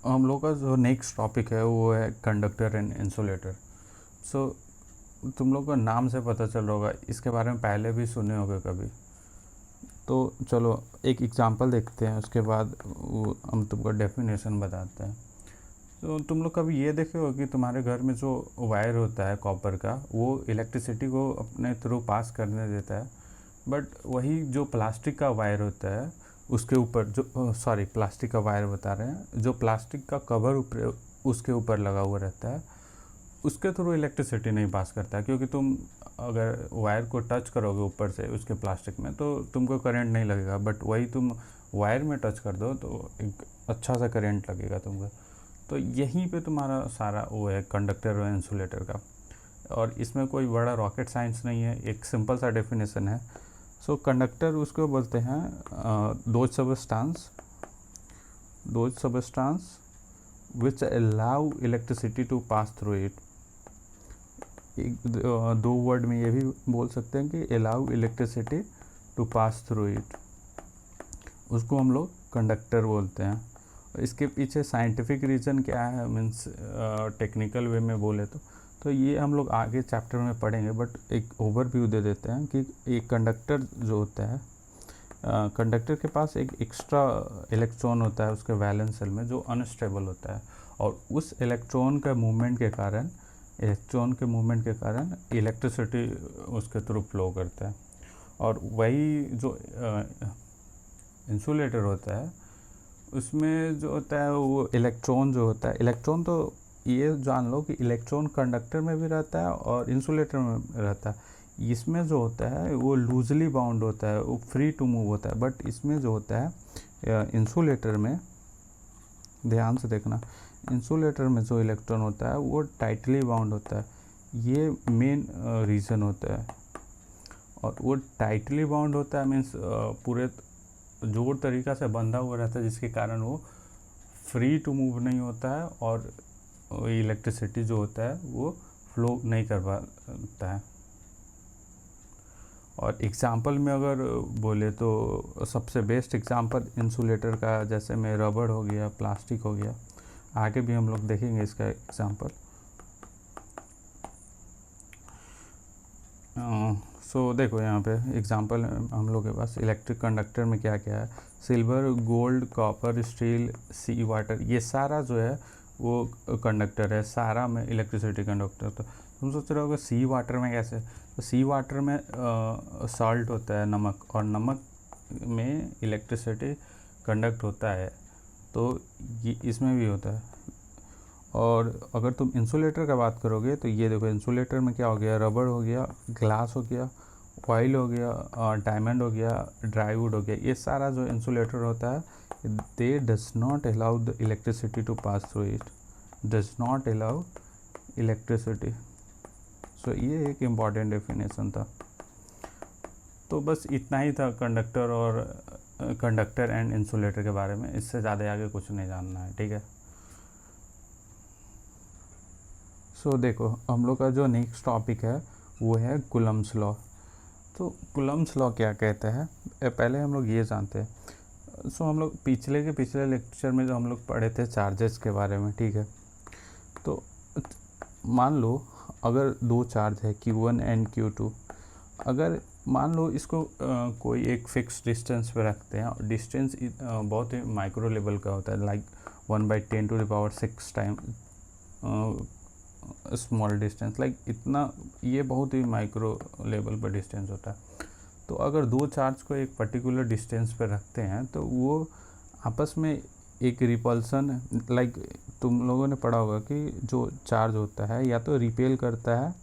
हम लोग का जो नेक्स्ट टॉपिक है वो है कंडक्टर एंड इंसुलेटर। सो तुम लोग को नाम से पता चल रहा होगा, इसके बारे में पहले भी सुने होगे कभी। तो चलो एक एग्जांपल देखते हैं, उसके बाद हम तुमको डेफिनेशन बताते हैं। तो तुम लोग कभी ये देखे हो कि तुम्हारे घर में जो वायर होता है कॉपर का, वो इलेक्ट्रिसिटी को अपने थ्रू पास करने देता है। बट वही जो प्लास्टिक का वायर होता है उसके ऊपर जो प्लास्टिक का वायर बता रहे हैं, जो प्लास्टिक का कवर ऊपर उसके ऊपर लगा हुआ रहता है, उसके थ्रू इलेक्ट्रिसिटी नहीं पास करता है। क्योंकि तुम अगर वायर को टच करोगे ऊपर से उसके प्लास्टिक में तो तुमको करंट नहीं लगेगा, बट वही तुम वायर में टच कर दो तो एक अच्छा सा करंट लगेगा तुमको। तो यहीं पे तुम्हारा सारा वो है कंडक्टर और इंसुलेटर का। और इसमें कोई बड़ा रॉकेट साइंस नहीं है, एक सिंपल सा डेफिनेशन है। सो कंडक्टर उसको बोलते हैं those substance which allow electricity to pass through it. दो वर्ड में ये भी बोल सकते हैं कि allow electricity to pass through it, उसको हम लोग कंडक्टर बोलते हैं। इसके पीछे साइंटिफिक रीज़न क्या है, मीन्स टेक्निकल वे में बोले तो ये हम लोग आगे चैप्टर में पढ़ेंगे, बट एक ओवरव्यू दे देते हैं कि एक कंडक्टर जो होता है, कंडक्टर के पास एक एक्स्ट्रा इलेक्ट्रॉन होता है उसके वैलेंस शेल में जो अनस्टेबल होता है, और उस इलेक्ट्रॉन के मूवमेंट के कारण इलेक्ट्रिसिटी उसके थ्रू फ्लो करता है। और वही जो इंसुलेटर होता है उसमें जो होता है वो इलेक्ट्रॉन जो होता है, इलेक्ट्रॉन तो ये जान लो कि इलेक्ट्रॉन कंडक्टर में भी रहता है और इंसुलेटर में रहता है। इसमें जो होता है वो लूजली बाउंड होता है, वो फ्री टू मूव होता है। बट इसमें जो होता है इंसुलेटर में, ध्यान से देखना, इंसुलेटर में जो इलेक्ट्रॉन होता है वो टाइटली बाउंड होता है। ये मेन रीज़न होता है। और वो टाइटली बाउंड होता है मीन्स पूरे जोर तरीक़ा से बंधा हुआ रहता है, जिसके कारण वो फ्री टू मूव नहीं होता है और इलेक्ट्रिसिटी जो होता है वो फ्लो नहीं कर पाता है। और एग्ज़ाम्पल में अगर बोले तो सबसे बेस्ट एग्ज़ाम्पल इंसुलेटर का जैसे में रबड़ हो गया, प्लास्टिक हो गया, आगे भी हम लोग देखेंगे इसका एग्ज़ाम्पल। सो देखो यहाँ पे एग्ज़ाम्पल हम लोग के पास इलेक्ट्रिक कंडक्टर में क्या क्या है, सिल्वर, गोल्ड, कॉपर, स्टील, सी वाटर, ये सारा जो है वो कंडक्टर है, सारा में इलेक्ट्रिसिटी कंडक्टर। तो तुम सोच रहे हो सी वाटर में कैसे, तो सी वाटर में सॉल्ट होता है, नमक, और नमक में इलेक्ट्रिसिटी कंडक्ट होता है, तो ये इसमें भी होता है। और अगर तुम इंसुलेटर का बात करोगे तो ये देखो इंसुलेटर में क्या हो गया, रबड़ हो गया, ग्लास हो गया, ऑयल हो गया, डायमंड हो गया, ड्राईवुड हो गया, ये सारा जो इंसुलेटर होता है they does not allow the electricity to pass through it, does not allow electricity. So ये एक इम्पॉर्टेंट डेफिनेशन था। तो बस इतना ही था कंडक्टर एंड इंसुलेटर के बारे में, इससे ज़्यादा आगे कुछ नहीं जानना है, ठीक है। सो देखो हम लोग का जो नेक्स्ट टॉपिक है वो है कूलम्ब्स लॉ। तो कूलम्ब्स लॉ क्या कहता है, पहले हम लोग ये जानते हैं। सो हम लोग पिछले लेक्चर में जो हम लोग पढ़े थे चार्जेस के बारे में, ठीक है। तो मान लो अगर दो चार्ज है Q1 एंड Q2, अगर मान लो इसको कोई एक फिक्स डिस्टेंस पे रखते हैं, और डिस्टेंस बहुत ही माइक्रो लेवल का होता है, like 1/10⁶ time small distance, like इतना, ये बहुत ही माइक्रो लेवल पर डिस्टेंस होता है। तो अगर दो चार्ज को एक पर्टिकुलर डिस्टेंस पर रखते हैं तो वो आपस में एक रिपल्सन, लाइक तुम लोगों ने पढ़ा होगा कि जो चार्ज होता है या तो रिपेल करता है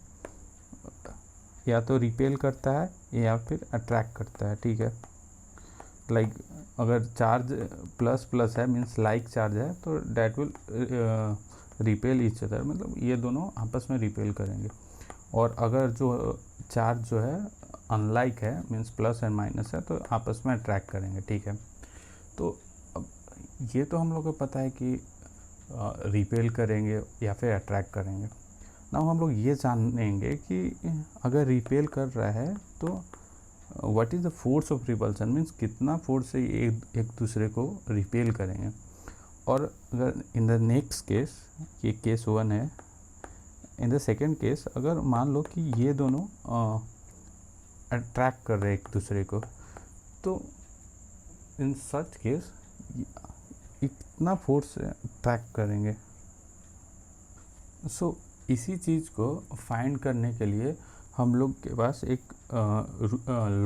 या फिर अट्रैक्ट करता है, ठीक है। लाइक अगर चार्ज प्लस प्लस है मीन्स लाइक चार्ज है तो that will repel each other, मतलब ये दोनों आपस में रिपेल करेंगे। और अगर जो चार्ज जो है अनलाइक है मीन्स प्लस एंड माइनस है तो आपस में अट्रैक्ट करेंगे, ठीक है। तो अब ये तो हम लोग को पता है कि रिपेल करेंगे या फिर अट्रैक्ट करेंगे। ना हम लोग ये जानेंगे कि अगर रिपेल कर रहा है तो what is the force of repulsion, means कितना फोर्स से एक दूसरे को रिपेल करेंगे। और अगर इन द नेक्स्ट केस, ये केस 1 है, इन द सेकेंड केस अगर मान लो कि ये दोनों अट्रैक्ट कर रहे हैं एक दूसरे को, तो इन सच केस इतना फोर्स से अट्रैक्ट करेंगे। सो इसी चीज़ को फाइंड करने के लिए हम लोग के पास एक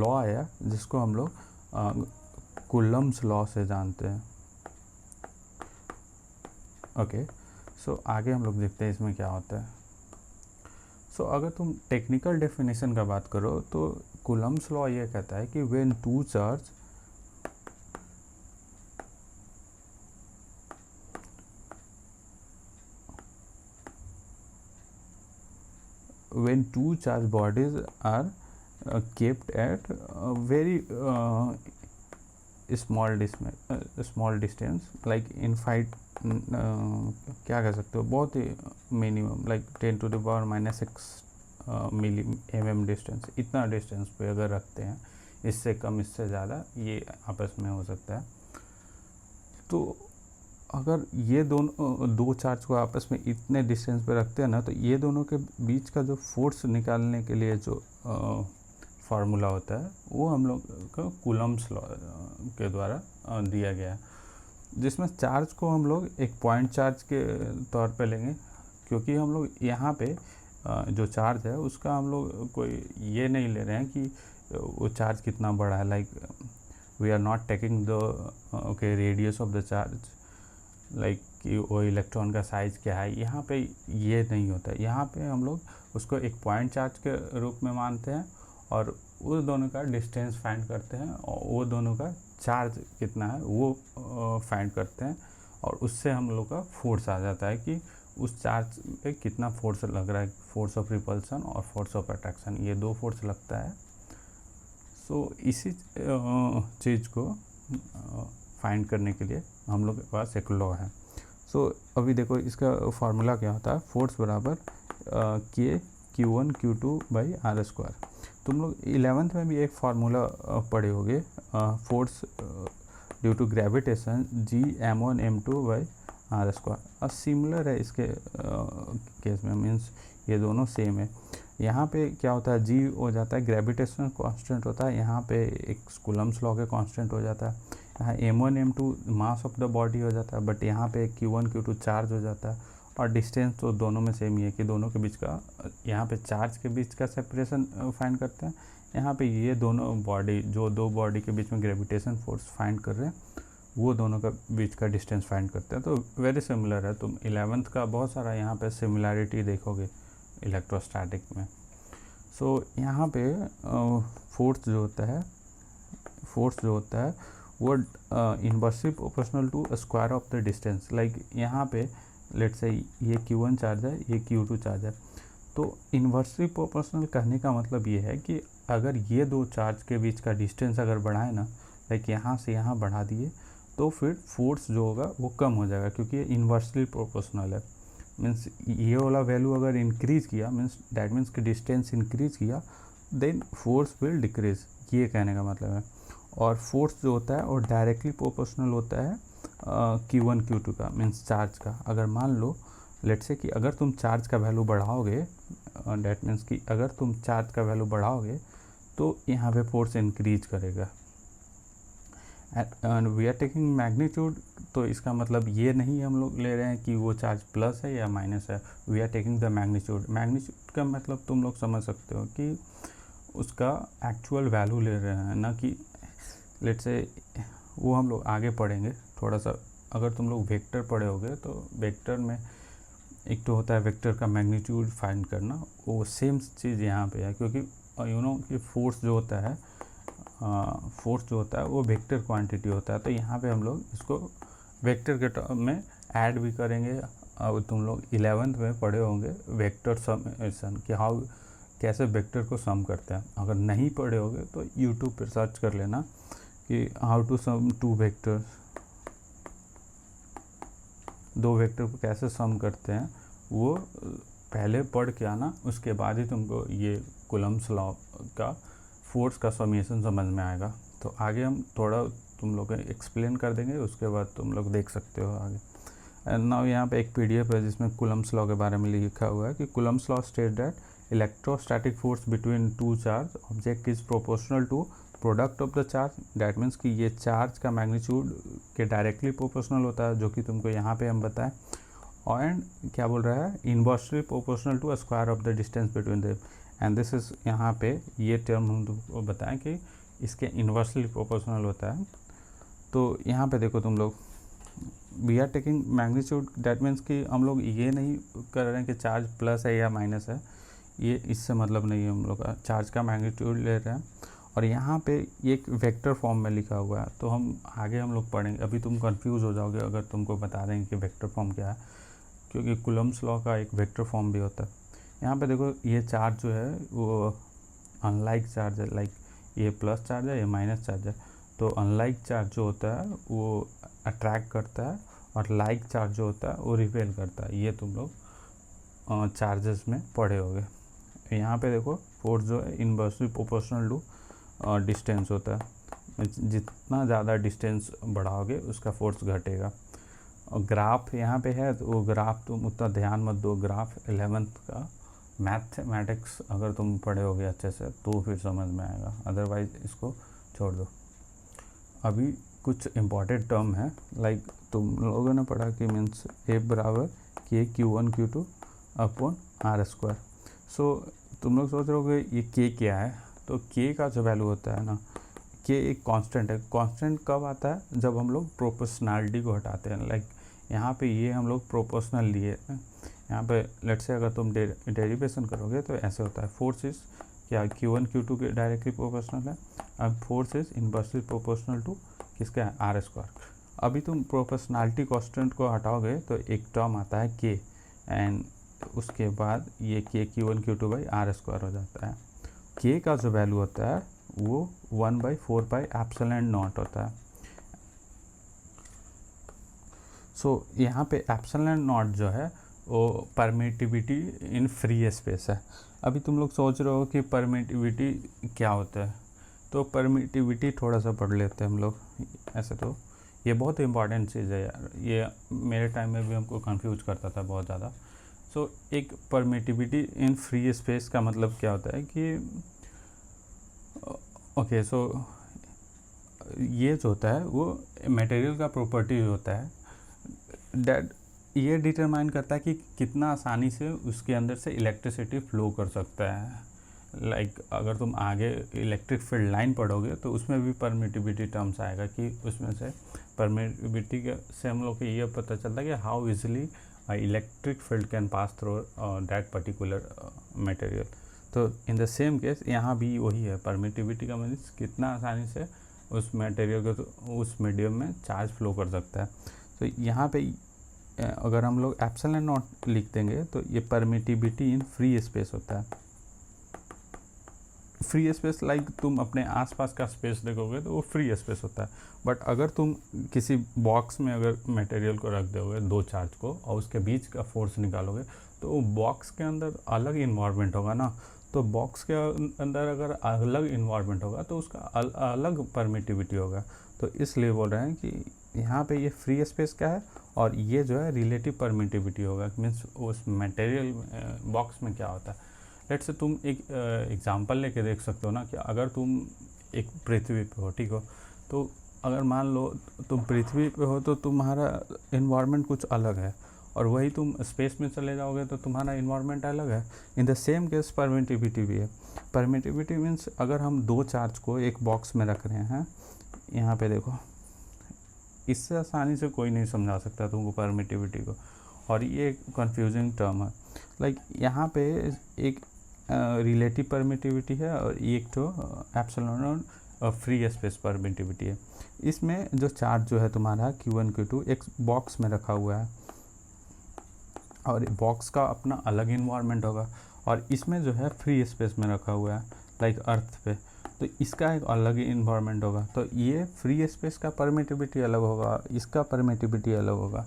लॉ आया जिसको हम लोग कूलम्ब्स लॉ से जानते हैं। ओके, सो आगे हम लोग देखते हैं इसमें क्या होता है। सो अगर तुम टेक्निकल डेफिनेशन का बात करो तो कूलम्ब्स लॉ ये कहता है कि when two charge bodies are kept at a very small distance like in 5 क्या कह सकते हो, बहुत ही minimum like 10 to the power -6 mm distance, इतना डिस्टेंस पे अगर रखते हैं, इससे कम इससे ज़्यादा ये आपस में हो सकता है। तो अगर ये दोनों दो चार्ज को आपस में इतने डिस्टेंस पे रखते हैं ना, तो ये दोनों के बीच का जो फोर्स निकालने के लिए जो फार्मूला होता है वो हम लोग को कूलम्ब्स लॉ के द्वारा दिया गया है, जिसमें चार्ज को हम लोग एक पॉइंट चार्ज के तौर पे लेंगे, क्योंकि हम लोग यहाँ पे जो चार्ज है उसका हम लोग कोई ये नहीं ले रहे हैं कि वो चार्ज कितना बड़ा है, like we are not taking the radius of the charge, like कि वो इलेक्ट्रॉन का साइज़ क्या है, यहाँ पे ये नहीं होता है। यहाँ पे हम लोग उसको एक पॉइंट चार्ज के रूप में मानते हैं और उस दोनों का डिस्टेंस फाइंड करते हैं और वो दोनों का चार्ज कितना है वो फाइंड करते हैं, और उससे हम लोग का फोर्स आ जाता है कि उस चार्ज पे कितना फोर्स लग रहा है, फोर्स ऑफ रिपल्सन और फोर्स ऑफ अट्रैक्शन, ये दो फोर्स लगता है। सो इसी चीज़ को फाइंड करने के लिए हम लोग के पास एक लॉ है। सो अभी देखो इसका फार्मूला क्या होता है, फोर्स बराबर के Q1 Q2 by R square. तुम लोग 11th में भी एक फार्मूला पढ़े होगे, force due to gravitation G m1 m2 by R square. और सिमिलर है इसके केस में, मीन्स ये दोनों सेम है। यहाँ पे क्या होता है, G हो जाता है ग्रेविटेशनल कांस्टेंट होता है, यहाँ पे एक कूलम्ब्स लॉ के कांस्टेंट हो जाता है, यहाँ m1 m2 mass of the body हो जाता है, बट यहाँ पे Q1 Q2 चार्ज हो जाता है, और डिस्टेंस तो दोनों में सेम ही है कि दोनों के बीच का, यहाँ पे चार्ज के बीच का सेपरेशन फाइंड करते हैं, यहाँ पे ये दोनों बॉडी, जो दो बॉडी के बीच में ग्रेविटेशन फोर्स फाइंड कर रहे हैं, वो दोनों का बीच का डिस्टेंस फाइंड करते हैं। तो वेरी सिमिलर है, तुम 11th का बहुत सारा यहाँ पे सिमिलैरिटी देखोगे इलेक्ट्रोस्टैटिक में। सो यहाँ पे फोर्स जो होता है वो inversely proportional to square of the distance. Like यहाँ पे लेट्स से ये Q1 चार्ज है, ये Q2 चार्ज है, तो इन्वर्सली प्रोपोर्शनल कहने का मतलब ये है कि अगर ये दो चार्ज के बीच का डिस्टेंस अगर बढ़ाए ना, लाइक यहाँ से यहाँ बढ़ा दिए, तो फिर फोर्स जो होगा वो कम हो जाएगा, क्योंकि ये इन्वर्सली प्रोपोर्शनल है। मीन्स ये वाला वैल्यू अगर इंक्रीज़ किया, मीन्स दैट मीन्स कि डिस्टेंस इंक्रीज़ किया, देन फोर्स विल डिक्रीज, ये कहने का मतलब है। और फोर्स जो होता है वो डायरेक्टली प्रोपोर्शनल होता है Q1 Q2 का, मीन्स चार्ज का। अगर मान लो लेट्स से कि अगर तुम चार्ज का वैल्यू बढ़ाओगे, डैट मीन्स कि अगर तुम चार्ज का वैल्यू बढ़ाओगे तो यहाँ पे फोर्स इंक्रीज करेगा। And we are taking magnitude, तो इसका मतलब ये नहीं हम लोग ले रहे हैं कि वो चार्ज प्लस है या माइनस है, we are taking the magnitude. Magnitude का मतलब तुम लोग समझ सकते हो कि उसका एक्चुअल वैल्यू ले रहे हैं, ना कि लेट्स से वो हम लोग आगे पढ़ेंगे थोड़ा सा। अगर तुम लोग वेक्टर पढ़े होगे तो वेक्टर में एक तो होता है वेक्टर का मैग्नीट्यूड फाइंड करना, वो सेम चीज़ यहाँ पे है, क्योंकि यू नो कि फोर्स जो होता है वो वेक्टर क्वांटिटी होता है। तो यहाँ पे हम लोग इसको वेक्टर के टर्म में ऐड भी करेंगे। अब तुम लोग 11th में पढ़े होंगे वेक्टर समेशन कि हाउ कैसे वेक्टर को सम करते हैं। अगर नहीं पढ़े होगे तो यूट्यूब पर सर्च कर लेना कि how to sum two vectors, दो वेक्टर को कैसे सम करते हैं, वो पहले पढ़ के आना, उसके बाद ही तुमको ये कूलम्ब्स लॉ का फोर्स का समेशन समझ में आएगा। तो आगे हम थोड़ा तुम लोग एक्सप्लेन कर देंगे, उसके बाद तुम लोग देख सकते हो आगे। एंड नाउ यहाँ पे एक पीडीएफ है जिसमें कूलम्स लॉ के बारे में लिखा हुआ है कि Coulomb's law state that electrostatic force between two charge object is proportional to product of the charge. That means कि ये चार्ज का मैग्नीट्यूड के डायरेक्टली प्रोपोर्शनल होता है, जो कि तुमको यहाँ पे हम बताएं। एंड क्या बोल रहा है, inversely proportional to square of the distance between them. And this is, यहाँ पे ये टर्म हम तुमको बताएं कि इसके इनवर्सली प्रोपोर्शनल होता है। तो यहाँ पे देखो तुम लोग, we are taking magnitude, that means कि हम लोग ये नहीं कर रहे हैं कि चार्ज प्लस है या माइनस है, ये इससे मतलब नहीं है, हम लोग का चार्ज का मैग्नीट्यूड ले रहे हैं। और यहाँ पे एक वेक्टर फॉर्म में लिखा हुआ है, तो हम आगे हम लोग पढ़ेंगे, अभी तुम कंफ्यूज हो जाओगे अगर तुमको बता देंगे कि वेक्टर फॉर्म क्या है, क्योंकि कूलम्स लॉ का एक वेक्टर फॉर्म भी होता है। यहाँ पे देखो ये चार्ज जो है वो अनलाइक चार्ज है, लाइक ये प्लस चार्ज है, ये माइनस चार्ज है। तो अनलाइक चार्ज जो होता है वो अट्रैक्ट करता है, और लाइक चार्ज जो होता है वो रिपेल करता है। ये तुम लोग चार्जेस में पढ़े होगे। यहाँ पे देखो फोर्स जो है इनवर्सली प्रोपोर्शनल टू डिस्टेंस होता है, जितना ज़्यादा डिस्टेंस बढ़ाओगे उसका फोर्स घटेगा। और ग्राफ यहाँ पे है, तो वो ग्राफ तुम उतना ध्यान मत दो, ग्राफ 11th का मैथमेटिक्स अगर तुम पढ़े होगे अच्छे से तो फिर समझ में आएगा, अदरवाइज इसको छोड़ दो। अभी कुछ इम्पॉर्टेंट टर्म है, लाइक तुम लोगों ने पढ़ा कि मीन्स ए बराबर के Q1 Q2 upon R square. सो तुम लोग सोच रहे होगे ये के क्या है, तो के का जो वैल्यू होता है ना, के एक कांस्टेंट है। कांस्टेंट कब आता है, जब हम लोग प्रोपोर्शनैलिटी को हटाते हैं। लाइक यहाँ पे ये हम लोग प्रोपोर्शनल लिए, यहाँ पे लेट्स से अगर तुम डेरिवेशन करोगे तो ऐसे होता है, फोर्स इज क्या Q1 Q2 के डायरेक्टली प्रोपोर्शनल है, अब force is inversely proportional to किसका है, R स्क्वायर। अभी तुम प्रोपोर्शनैलिटी कांस्टेंट को हटाओगे तो एक टर्म आता है के, एंड उसके बाद ये के Q1 Q2 by R square हो जाता है। के का जो वैल्यू होता है वो 1/4 पाई एप्सिलॉन नॉट होता है। सो यहाँ पे एप्सिलॉन नॉट जो है वो परमिटिविटी इन फ्री स्पेस है। अभी तुम लोग सोच रहे हो कि परमिटिविटी क्या होता है, तो परमिटिविटी थोड़ा सा पढ़ लेते हैं हम लोग। ऐसे तो ये बहुत इंपॉर्टेंट चीज़ है यार, ये मेरे टाइम में भी हमको कंफ्यूज करता था बहुत ज़्यादा। सो एक परमिटिविटी इन फ्री स्पेस का मतलब क्या होता है कि ओके, सो ये जो होता है वो मटेरियल का प्रॉपर्टी होता है, दैट ये डिटरमाइन करता है कि कितना आसानी से उसके अंदर से इलेक्ट्रिसिटी फ्लो कर सकता है। लाइक अगर तुम आगे इलेक्ट्रिक फील्ड लाइन पढ़ोगे तो उसमें भी परमिटिविटी टर्म्स आएगा, कि उसमें से परमिटिविटी से हम लोग को ये पता चलता है कि how easily electric field can pass through that particular material. तो इन द सेम केस यहाँ भी वही है, परमिटिविटी का मीन्स कितना आसानी से उस मटेरियल को, उस मीडियम में चार्ज फ्लो कर सकता है। तो यहाँ पे अगर हम लोग एप्सिलॉन नॉट लिख देंगे तो ये परमिटिविटी इन फ्री स्पेस होता है। फ्री स्पेस लाइक तुम अपने आसपास का स्पेस देखोगे तो वो फ्री स्पेस होता है, बट अगर तुम किसी बॉक्स में अगर मटेरियल को रख दोगे, दो चार्ज को, और उसके बीच का फोर्स निकालोगे तो वो बॉक्स के अंदर अलग इन्वायरमेंट होगा ना। तो बॉक्स के अंदर अगर अलग इन्वायरमेंट होगा तो उसका अलग परमिटिविटी होगा। तो इसलिए बोल रहे हैं कि यहाँ पे ये फ्री स्पेस का है और ये जो है रिलेटिव परमिटिविटी होगा, मीन्स उस मटेरियल बॉक्स में क्या होता है। लेट्स से तुम एक एग्जांपल लेके देख सकते हो ना, कि अगर तुम एक पृथ्वी पे हो, ठीक हो, तो अगर मान लो तुम पृथ्वी पे हो तो तुम्हारा इन्वायरमेंट कुछ अलग है, और वही तुम स्पेस में चले जाओगे तो तुम्हारा इन्वायरमेंट अलग है। In the same case permittivity भी है। परमिटिविटी मीन्स अगर हम दो चार्ज को एक बॉक्स में रख रहे हैं, यहाँ पे देखो, इससे आसानी से कोई नहीं समझा सकता तुमको परमिटिविटी को, और ये एक कन्फ्यूजिंग टर्म है। लाइक यहाँ पे एक रिलेटिव परमिटिविटी है और एक तो एप्सिलॉन फ्री स्पेस परमिटिविटी है। इसमें जो चार्ज जो है तुम्हारा Q1 Q2 एक बॉक्स में रखा हुआ है, और बॉक्स का अपना अलग इन्वायरमेंट होगा, और इसमें जो है फ्री स्पेस में रखा हुआ है लाइक अर्थ पे, तो इसका एक अलग ही इन्वायरमेंट होगा। तो ये फ्री स्पेस का परमिटिविटी अलग होगा, इसका परमिटिविटी अलग होगा।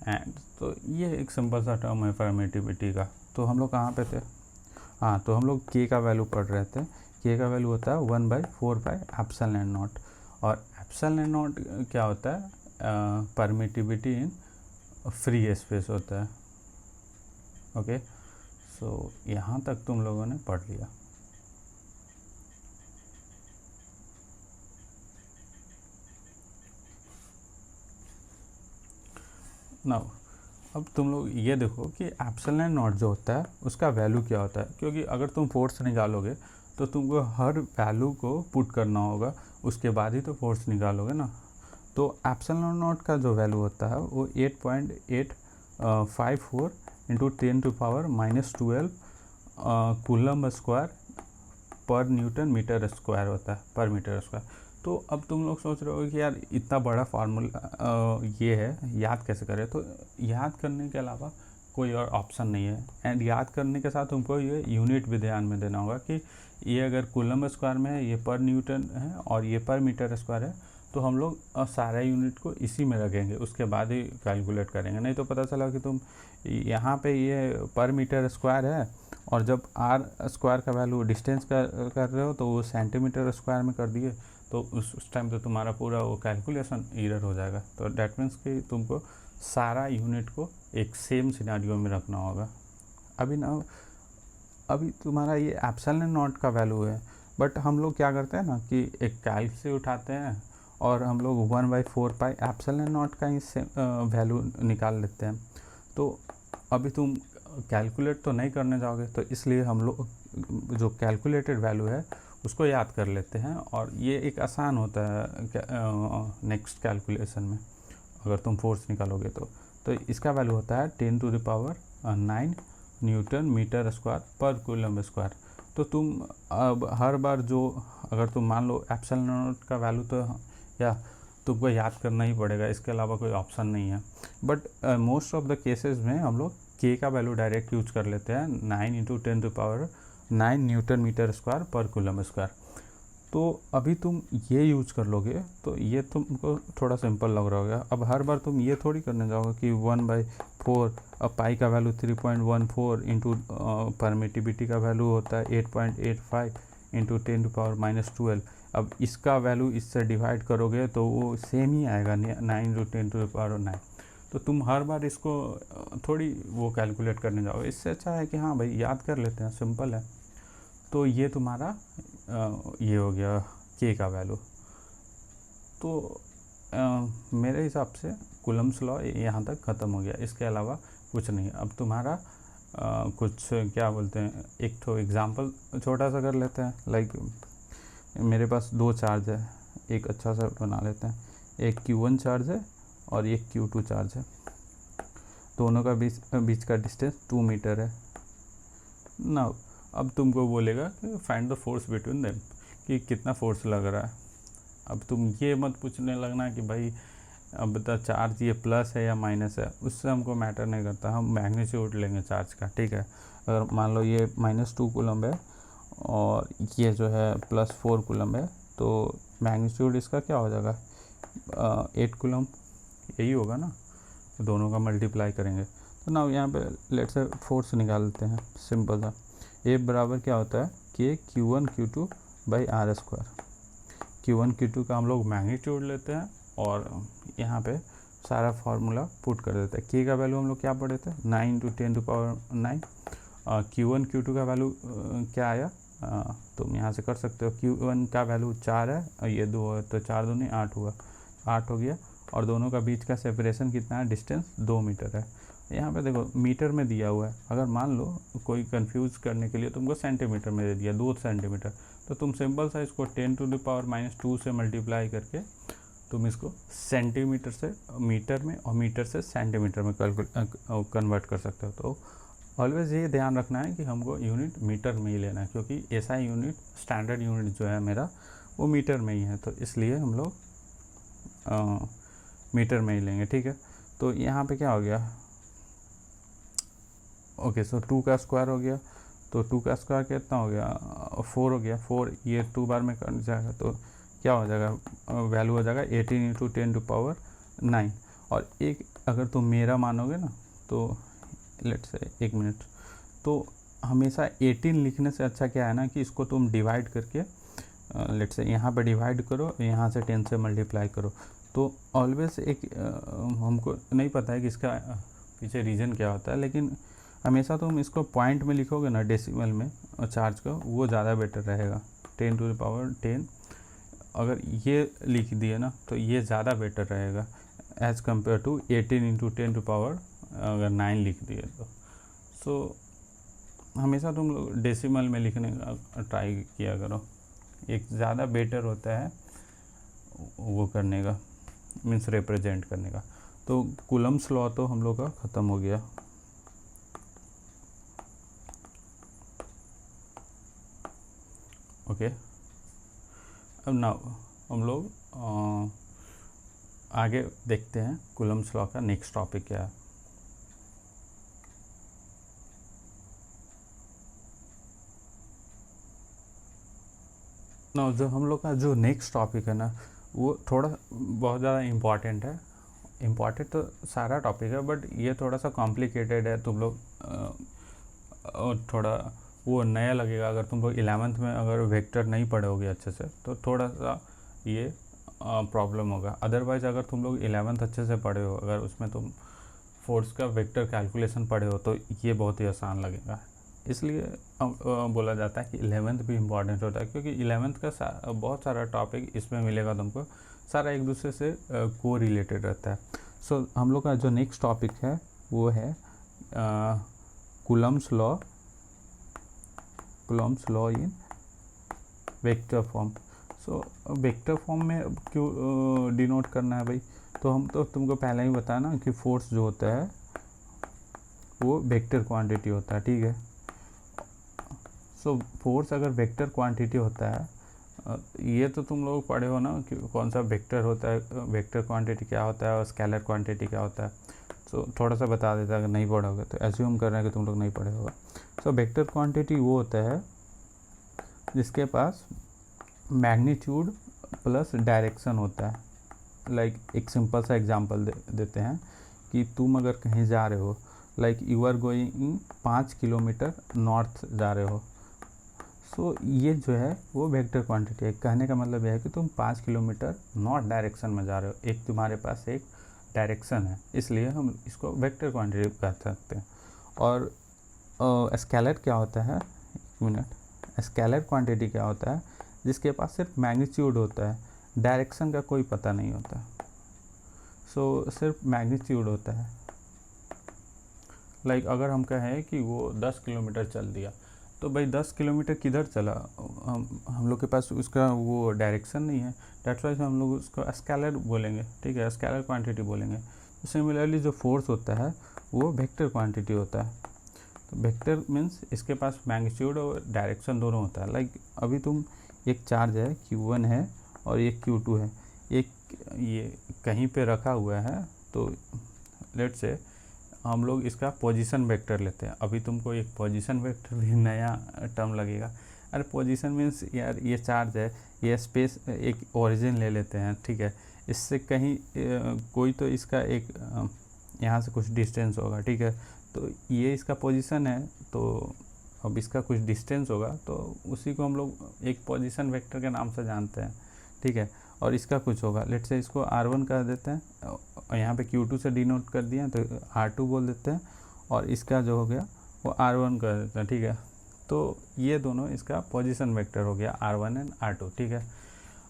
एंड तो ये एक सिंपल सा टर्म है परमिटिविटी का। तो हम लोग कहाँ पे थे, हाँ, तो हम लोग के का वैल्यू पढ़ रहे थे। के का वैल्यू होता है 1/4 पाई एप्सिलॉन नॉट, और एप्सिलॉन नॉट क्या होता है? परमिटिविटी इन फ्री स्पेस होता है। ओके, सो यहाँ तक तुम लोगों ने पढ़ लिया। नाउ अब तुम लोग ये देखो कि एप्सिलॉन नॉट जो होता है उसका वैल्यू क्या होता है, क्योंकि अगर तुम फोर्स निकालोगे तो तुमको हर वैल्यू को पुट करना होगा, उसके बाद ही तो फोर्स निकालोगे ना। तो एप्सिलॉन नॉट का जो वैल्यू होता है वो 8.854 इंटू 10⁻⁻12 कूलम स्क्वायर पर न्यूटन मीटर स्क्वायर होता है, पर मीटर स्क्वायर। तो अब तुम लोग सोच रहे हो कि यार इतना बड़ा फार्मूला ये है, याद कैसे करें? तो याद करने के अलावा कोई और ऑप्शन नहीं है। एंड याद करने के साथ तुमको ये यूनिट भी ध्यान में देना होगा कि ये अगर कूलम स्क्वायर में है, ये पर न्यूटन है और ये पर मीटर स्क्वायर है, तो हम लोग सारा यूनिट को इसी में रखेंगे, उसके बाद ही कैलकुलेट करेंगे। नहीं तो पता चला कि तुम यहाँ पे ये पर मीटर स्क्वायर है और जब आर स्क्वायर का वैल्यू डिस्टेंस कर रहे हो तो वो सेंटीमीटर स्क्वायर में कर दिए, तो उस टाइम तो तुम्हारा पूरा वो कैलकुलेशन एरर हो जाएगा। तो डैट मीन्स कि तुमको सारा यूनिट को एक सेम सिनेरियो में रखना होगा। अभी तुम्हारा ये एप्सिलॉन नॉट का वैल्यू है, बट हम लोग क्या करते हैं ना कि एक कैल्क से उठाते हैं और हम लोग 1/4 पाई एप्सिलॉन नॉट का ही वैल्यू निकाल लेते हैं। तो अभी तुम कैलकुलेट तो नहीं करने जाओगे, तो इसलिए हम लोग जो कैलकुलेटेड वैल्यू है उसको याद कर लेते हैं, और ये एक आसान होता है नेक्स्ट कैलकुलेशन में अगर तुम फोर्स निकालोगे तो इसका वैल्यू होता है 10⁹ न्यूटन मीटर स्क्वायर पर कूलम स्क्वायर। तो तुम अब हर बार जो अगर तुम मान लो एप्सिलॉन नॉट का वैल्यू तो या तुमको याद करना ही पड़ेगा, इसके अलावा कोई ऑप्शन नहीं है। But most of the cases में हम लोग के का वैल्यू डायरेक्ट यूज कर लेते हैं, 9 × 10⁹ न्यूटन मीटर स्क्वायर पर कूलम स्क्वायर। तो अभी तुम ये यूज कर लोगे तो ये तुमको थोड़ा सिंपल लग रहा होगा। अब हर बार तुम ये थोड़ी करने जाओगे कि 1/4, अब पाई का वैल्यू 3.14 इंटू परमिटिविटी का वैल्यू होता है 8.85 इंटू 10⁻⁻12। अब इसका वैल्यू इससे डिवाइड करोगे तो वो सेम ही आएगा, 9 × 10⁹ तो तुम हर बार इसको थोड़ी वो कैलकुलेट करने जाओ। इससे अच्छा है कि हाँ भाई याद कर लेते हैं, सिंपल है। तो ये तुम्हारा ये हो गया के का वैल्यू। तो मेरे हिसाब से कूलम्स लॉ यहाँ तक ख़त्म हो गया, इसके अलावा कुछ नहीं। अब तुम्हारा कुछ क्या बोलते हैं, एक तो एग्ज़ाम्पल छोटा सा कर लेते हैं। लाइक मेरे पास 2 चार्ज है, एक अच्छा सा बना लेते हैं। एक Q1 चार्ज है और एक Q2 चार्ज है, दोनों का बीच का डिस्टेंस 2 मीटर है ना। अब तुमको बोलेगा कि find the force between them, कि कितना फोर्स लग रहा है। अब तुम ये मत पूछने लगना कि भाई अब बता चार्ज ये प्लस है या माइनस है, उससे हमको मैटर नहीं करता, हम मैग्नीट्यूड लेंगे चार्ज का, ठीक है। अगर मान लो ये -2 कूलम है और ये जो है +4 कूलम है, तो मैग्नीट्यूड इसका क्या हो जाएगा, 8 कूलम, यही होगा ना। दोनों का मल्टीप्लाई करेंगे तो ना यहाँ पे लेट्स से फोर्स निकालते हैं, सिंपल सा। ए बराबर क्या होता है, के Q1 Q2 by R square. Q1 Q2 का हम लोग मैग्नीट्यूड लेते हैं और यहाँ पे सारा फार्मूला पुट कर देते हैं। के का वैल्यू हम लोग क्या पढ़े थे, 9 × 10⁹ Q1 Q2 का वैल्यू क्या आया, तुम यहाँ से कर सकते हो। Q1 का वैल्यू 4 है और ये 2 है, तो 4 दूनी 8 हुआ, 8 हो गया। और दोनों का बीच का सेपरेशन कितना है, डिस्टेंस 2 मीटर है। यहाँ पे देखो मीटर में दिया हुआ है, अगर मान लो कोई कंफ्यूज करने के लिए तुमको सेंटीमीटर में दे दिया 2 सेंटीमीटर, तो तुम सिंपल सा इसको 10⁻⁻2 से मल्टीप्लाई करके तुम इसको सेंटीमीटर से मीटर में और मीटर से सेंटीमीटर में कन्वर्ट कर सकते हो। तो ऑलवेज ये ध्यान रखना है कि हमको यूनिट मीटर में ही लेना है, क्योंकि ऐसा यूनिट स्टैंडर्ड यूनिट जो है मेरा वो मीटर में ही है, तो इसलिए हम लोग मीटर में ही लेंगे, ठीक है। तो यहाँ पे क्या हो गया, ओके, सो 2 का स्क्वायर हो गया, तो 2 का स्क्वायर कितना हो गया, 4 हो गया। 4 ये 2 बार में कट जाएगा तो क्या हो जाएगा, वैल्यू हो जाएगा 18 × 10⁹9। और एक अगर तुम मेरा मानोगे ना तो लेट्स से 1 मिनट, तो हमेशा 18 लिखने से अच्छा क्या है ना कि इसको तुम डिवाइड करके लेट्स से यहाँ पे डिवाइड करो, यहाँ से 10 से मल्टीप्लाई करो, तो ऑलवेज एक हमको नहीं पता है कि इसका पीछे रीज़न क्या होता है, लेकिन हमेशा तुम इसको पॉइंट में लिखोगे ना, डेसिमल में चार्ज का, वो ज़्यादा बेटर रहेगा। 10⁻10 अगर ये लिख दिए ना तो ये ज़्यादा बेटर रहेगा एज़ कम्पेयर टू 18 × 10⁻, अगर 9 लिख दिए तो। सो हमेशा तुम लोग डेसिमल में लिखने का ट्राई किया करो, एक ज़्यादा बेटर होता है वो करने का, मीन्स रिप्रेजेंट करने का। तो कूलम्स लॉ तो हम लोग का ख़त्म हो गया। ओके, अब नाउ हम लोग आगे देखते हैं कूलम्स लॉ का नेक्स्ट टॉपिक क्या है। ना जो हम लोग का जो नेक्स्ट टॉपिक है ना, वो थोड़ा बहुत ज़्यादा इम्पॉर्टेंट है। इम्पॉर्टेंट तो सारा टॉपिक है, बट ये थोड़ा सा कॉम्प्लिकेटेड है। तुम लोग थोड़ा वो नया लगेगा अगर तुम लोग 11th में अगर वेक्टर नहीं पढ़े होगे अच्छे से, तो थोड़ा सा ये प्रॉब्लम होगा। अदरवाइज़ अगर तुम लोग 11th अच्छे से पढ़े हो, अगर उसमें तुम फोर्स का वेक्टर कैलकुलेशन पढ़े हो, तो ये बहुत ही आसान लगेगा। इसलिए बोला जाता है कि 11th भी इम्पॉर्टेंट होता है, क्योंकि 11th का बहुत सारा टॉपिक इसमें मिलेगा तुमको, सारा एक दूसरे से को रिलेटेड रहता है। सो हम लोग का जो नेक्स्ट टॉपिक है वो है Coulomb's law in vector form. So vector form में क्यों डिनोट करना है भाई? तो हम तो तुमको पहले ही बताया ना कि फोर्स जो होता है वो वेक्टर क्वांटिटी होता है, ठीक है। सो फोर्स अगर वेक्टर क्वांटिटी होता है, ये तो तुम लोग पढ़े हो ना कि कौन सा वेक्टर होता है, वेक्टर क्वांटिटी क्या होता है और स्केलर क्वांटिटी क्या होता है। सो थोड़ा सा बता देता अगर नहीं पढ़ा होगा तो, एज्यूम कर रहे हैं कि तुम लोग नहीं पढ़े होगा। सो वेक्टर क्वांटिटी वो होता है जिसके पास मैग्नीट्यूड प्लस डायरेक्शन होता है। लाइक एक सिंपल सा एग्जांपल देते हैं कि तुम अगर कहीं जा रहे हो, like you are going 5 kilometre north जा रहे हो, सो ये जो है वो वेक्टर क्वांटिटी है। कहने का मतलब यह है कि तुम 5 किलोमीटर नॉर्थ डायरेक्शन में जा रहे हो, एक तुम्हारे पास एक डायरेक्शन है, इसलिए हम इसको वेक्टर क्वांटिटी कह सकते हैं। और स्केलर क्या होता है, एक मिनट, स्केलर क्वांटिटी क्या होता है? जिसके पास सिर्फ मैग्नीट्यूड होता है, डायरेक्शन का कोई पता नहीं होता। सो सिर्फ मैग्नीट्यूड होता है। लाइक अगर हम कहें कि वो 10 किलोमीटर चल दिया, तो भाई 10 किलोमीटर किधर चला, हम लोग के पास उसका वो डायरेक्शन नहीं है, डेट्स वाइज हम लोग उसको स्केलर बोलेंगे, ठीक है, स्केलर क्वांटिटी बोलेंगे। तो सिमिलरली जो फोर्स होता है वो वेक्टर क्वांटिटी होता है। तो वेक्टर मीन्स इसके पास मैग्नीट्यूड और डायरेक्शन दोनों होता है। लाइक अभी तुम एक चार्ज है Q1 है और एक Q2 है, एक ये कहीं पे रखा हुआ है, तो लेट्स से हम लोग इसका पोजीशन वेक्टर लेते हैं। अभी तुमको एक पोजीशन वेक्टर भी नया टर्म लगेगा। अरे पोजीशन मीन्स यार ये चार्ज है, ये स्पेस, एक ओरिजिन ले लेते हैं, ठीक है, इससे कहीं कोई तो इसका एक यहाँ से कुछ डिस्टेंस होगा, ठीक है, तो ये इसका पोजीशन है, तो अब इसका कुछ डिस्टेंस होगा, तो उसी को हम लोग एक पोजीशन वेक्टर के नाम से जानते हैं, ठीक है। और इसका कुछ होगा, लेट्स से इसको R1 कह देते हैं, यहाँ पे Q2 से डिनोट कर दिया तो R2 बोल देते हैं, और इसका जो हो गया वो R1 कर देते हैं, ठीक है। तो ये दोनों इसका पोजीशन वेक्टर हो गया R1 एंड R2, ठीक है।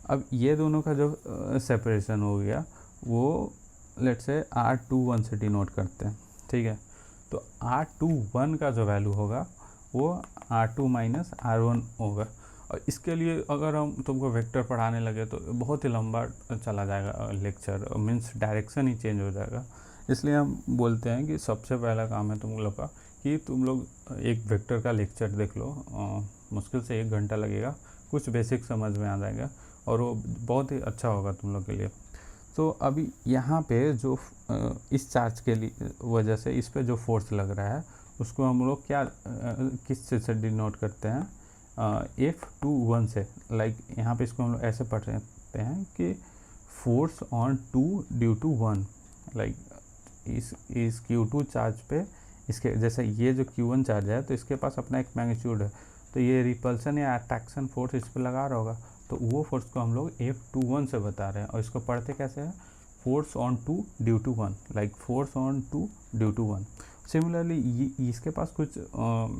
अब ये दोनों का जो सेपरेशन हो गया वो लेट्स से R21 से डिनोट करते हैं, ठीक है। तो R21 का जो वैल्यू होगा वो R2 माइनस R1 होगा। और इसके लिए अगर हम तुमको वेक्टर पढ़ाने लगे तो बहुत ही लंबा चला जाएगा लेक्चर, मीन्स डायरेक्शन ही चेंज हो जाएगा। इसलिए हम बोलते हैं कि सबसे पहला काम है तुम लोग का कि तुम लोग एक वेक्टर का लेक्चर देख लो, मुश्किल से 1 घंटा लगेगा, कुछ बेसिक समझ में आ जाएगा और वो बहुत ही अच्छा होगा तुम लोग के लिए। तो अभी यहाँ पे जो इस चार्ज के लिए वजह से इस पे जो फोर्स लग रहा है उसको हम लोग क्या किस चीज़ से डिनोट करते हैं, F21 से। लाइक यहाँ पे इसको हम लोग ऐसे पढ़ सकते हैं कि force on 2 due to 1। Like इस Q2 चार्ज पे इसके जैसे ये जो Q1 चार्ज है तो इसके पास अपना एक मैग्नीट्यूड है, तो ये रिपल्सन या अट्रैक्शन फोर्स इस पर लगा रहा होगा, तो वो फोर्स को हम लोग F21 से बता रहे हैं। और इसको पढ़ते कैसे हैं, force on two due to one, like force on two due to one. Similarly इसके पास कुछ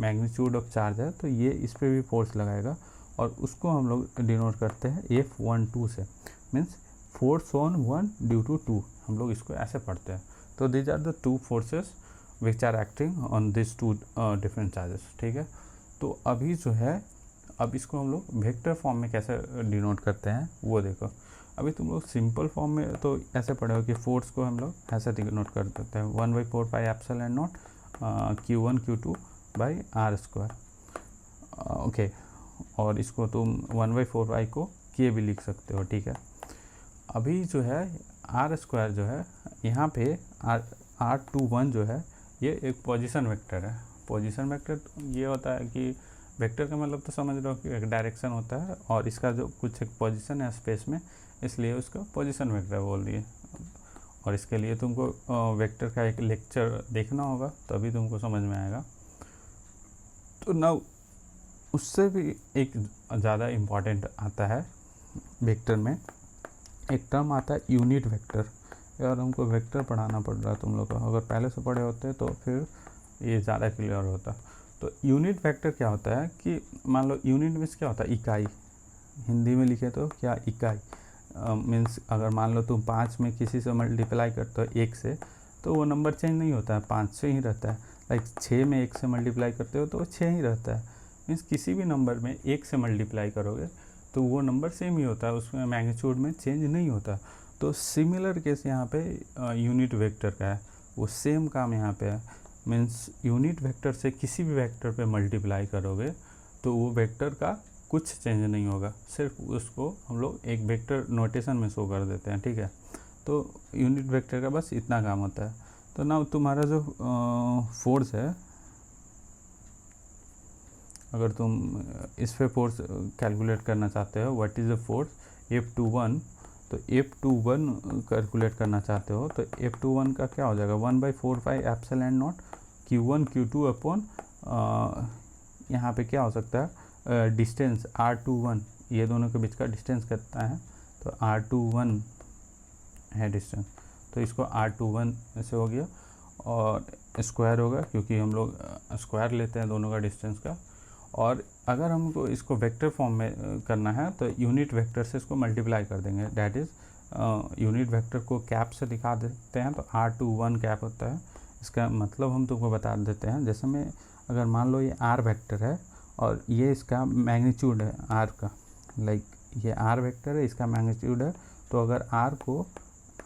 मैग्नीट्यूड ऑफ चार्ज है, तो ये इस पर भी फोर्स लगाएगा और उसको हम लोग डिनोट करते हैं F12 से, means force on one due to two, हम लोग इसको ऐसे पढ़ते हैं। तो these are the two forces which are acting on this two different charges, ठीक है। तो अभी जो है, अब इसको हम लोग वेक्टर फॉर्म में कैसे डिनोट करते हैं वो देखो। अभी तुम लोग सिंपल फॉर्म में तो ऐसे पढ़े हो कि फोर्स को हम लोग ऐसे डिनोट कर देते हैं 1/4πε0 Q1 Q2 by R square, okay. और इसको तुम 1/4π को K भी लिख सकते हो, ठीक है। अभी जो है आर स्क्वायर जो है यहाँ पे R21 जो है ये एक पोजीशन वेक्टर है। पोजीशन वेक्टर ये होता है कि वेक्टर का मतलब तो समझ रहे हो कि एक डायरेक्शन होता है और इसका जो कुछ एक पोजीशन है स्पेस में, इसलिए उसका पोजीशन वेक्टर बोल दिए। और इसके लिए तुमको वेक्टर का एक लेक्चर देखना होगा तभी तुमको समझ में आएगा। तो नाउ उससे भी एक ज़्यादा इम्पॉर्टेंट आता है वेक्टर में, एक टर्म आता है यूनिट वेक्टर। यार हमको वेक्टर पढ़ाना पड़ रहा है तुम लोग को, अगर पहले से पढ़े होते तो फिर ये ज़्यादा क्लियर होता। तो यूनिट वेक्टर क्या होता है कि मान लो यूनिट मीन्स क्या होता है, इकाई। हिंदी में लिखे तो क्या, इकाई। मीन्स अगर मान लो तुम 5 में किसी से मल्टीप्लाई करते हो 1 से, तो वो नंबर चेंज नहीं होता है, 5 से ही रहता है। लाइक 6 में 1 से मल्टीप्लाई करते हो तो वो 6 ही रहता है। मीन्स किसी भी नंबर में 1 से मल्टीप्लाई करोगे तो वो नंबर सेम ही होता है, उसमें मैग्नीट्यूड में चेंज नहीं होता। तो सिमिलर केस यहाँ पे यूनिट वेक्टर का है, वो सेम काम यहाँ पे है। मीन्स यूनिट वेक्टर से किसी भी वेक्टर पे मल्टीप्लाई करोगे तो वो वेक्टर का कुछ चेंज नहीं होगा, सिर्फ उसको हम लोग एक वेक्टर नोटेशन में शो कर देते हैं, ठीक है। तो यूनिट वेक्टर का बस इतना काम होता है। तो ना तुम्हारा जो फोर्स है, अगर तुम इस पे फोर्स कैलकुलेट करना चाहते हो, what is the force F21, तो F21 कैलकुलेट करना चाहते हो तो F21 का क्या हो जाएगा, 1/4πε0 Q1 Q2 अपॉन यहाँ पे क्या हो सकता है, डिस्टेंस R21, ये दोनों के बीच का डिस्टेंस कितना है, तो R21 है डिस्टेंस, तो इसको R21 ऐसे हो गया और स्क्वायर होगा क्योंकि हम लोग स्क्वायर लेते हैं दोनों का डिस्टेंस का। और अगर हमको इसको वेक्टर फॉर्म में करना है तो यूनिट वेक्टर से इसको मल्टीप्लाई कर देंगे, डैट इज़ यूनिट वेक्टर को कैप से दिखा देते हैं तो R21 कैप होता है। इसका मतलब हम तुमको बता देते हैं, जैसे में अगर मान लो ये R वेक्टर है और ये इसका मैग्नीट्यूड है R का, लाइक ये R वेक्टर है, इसका मैग्नीट्यूड है, तो अगर R को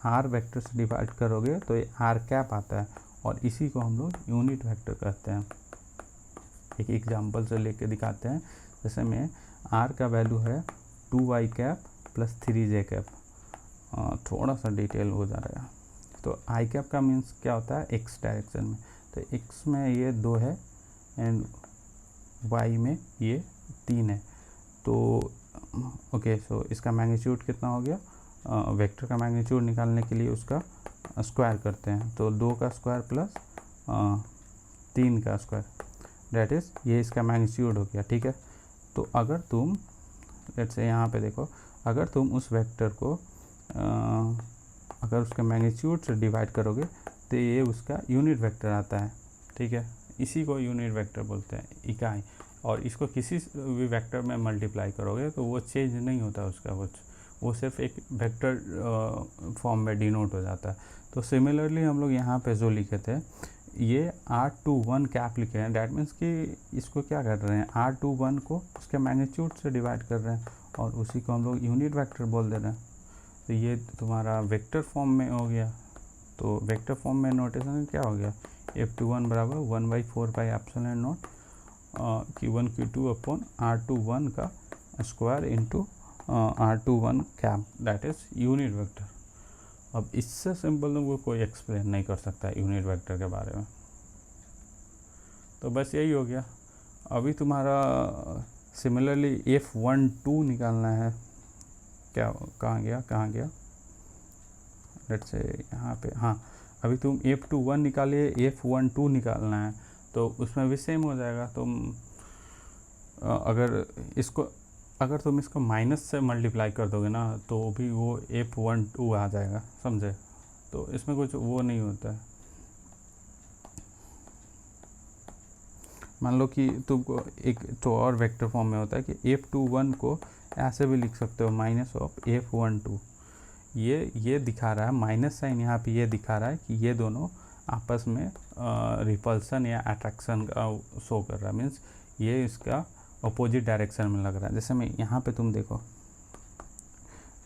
R वेक्टर से डिवाइड करोगे तो ये R कैप आता है और इसी को हम लोग यूनिट वेक्टर कहते हैं। एक एग्जांपल से लेके दिखाते हैं, जैसे में R का वैल्यू है 2y cap plus 3j cap, थोड़ा सा डिटेल हो जा रहा है। तो i कैप का मीन्स क्या होता है, x डायरेक्शन में, तो x में ये 2 है एंड y में ये 3 है। तो ओके, सो इसका मैग्नीट्यूड कितना हो गया, वेक्टर का मैग्नीट्यूड निकालने के लिए उसका स्क्वायर करते हैं, तो 2 का स्क्वायर प्लस 3 का स्क्वायर, डेट इज़ ये इसका मैग्नीट्यूड हो गया, ठीक है। तो अगर तुम लेट्स से यहाँ पे देखो, अगर तुम उस वेक्टर को अगर उसके मैग्नीट्यूड से डिवाइड करोगे तो ये उसका यूनिट वेक्टर आता है, ठीक है। इसी को यूनिट वेक्टर बोलते हैं, इकाई। और इसको किसी भी वेक्टर में मल्टीप्लाई करोगे तो वो चेंज नहीं होता उसका कुछ, वो सिर्फ एक वेक्टर फॉर्म में डिनोट हो जाता है। तो सिमिलरली हम लोग यहाँ पे जो लिखे थे, ये R21 कैप लिखे हैं, डैट मीन्स कि इसको क्या कर रहे हैं, R21 को उसके मैग्नीट्यूड से डिवाइड कर रहे हैं और उसी को हम लोग यूनिट वेक्टर बोल दे रहे हैं। तो ये तुम्हारा वेक्टर फॉर्म में हो गया। तो वेक्टर फॉर्म में नोटेशन क्या हो गया, F21 बराबर 1/4πε0 Q1 Q2 अपॉन R21 का square into R21 cap, that is unit vector. अब इससे सिंपल तुमको कोई एक्सप्लेन नहीं कर सकता है यूनिट वेक्टर के बारे में। तो बस यही हो गया। अभी तुम्हारा सिमिलरली F12 निकालना है, क्या कहाँ गया लेट्स से यहाँ पे, हाँ अभी तुम F21 निकालिए, F12 निकालना है तो उसमें भी सेम हो जाएगा। तुम अगर इसको अगर तुम इसको माइनस से मल्टीप्लाई कर दोगे ना तो भी वो F12 आ जाएगा, समझे। तो इसमें कुछ वो नहीं होता है। मान लो कि तुमको एक तो और वेक्टर फॉर्म में होता है कि F21 को ऐसे भी लिख सकते हो माइनस ऑफ F12। ये दिखा रहा है, माइनस साइन यहाँ पे ये दिखा रहा है कि ये दोनों आपस में रिपल्सन या अट्रैक्शन का शो कर रहा है, मीन्स ये इसका अपोजिट डायरेक्शन में लग रहा है। जैसे मैं यहाँ पे तुम देखो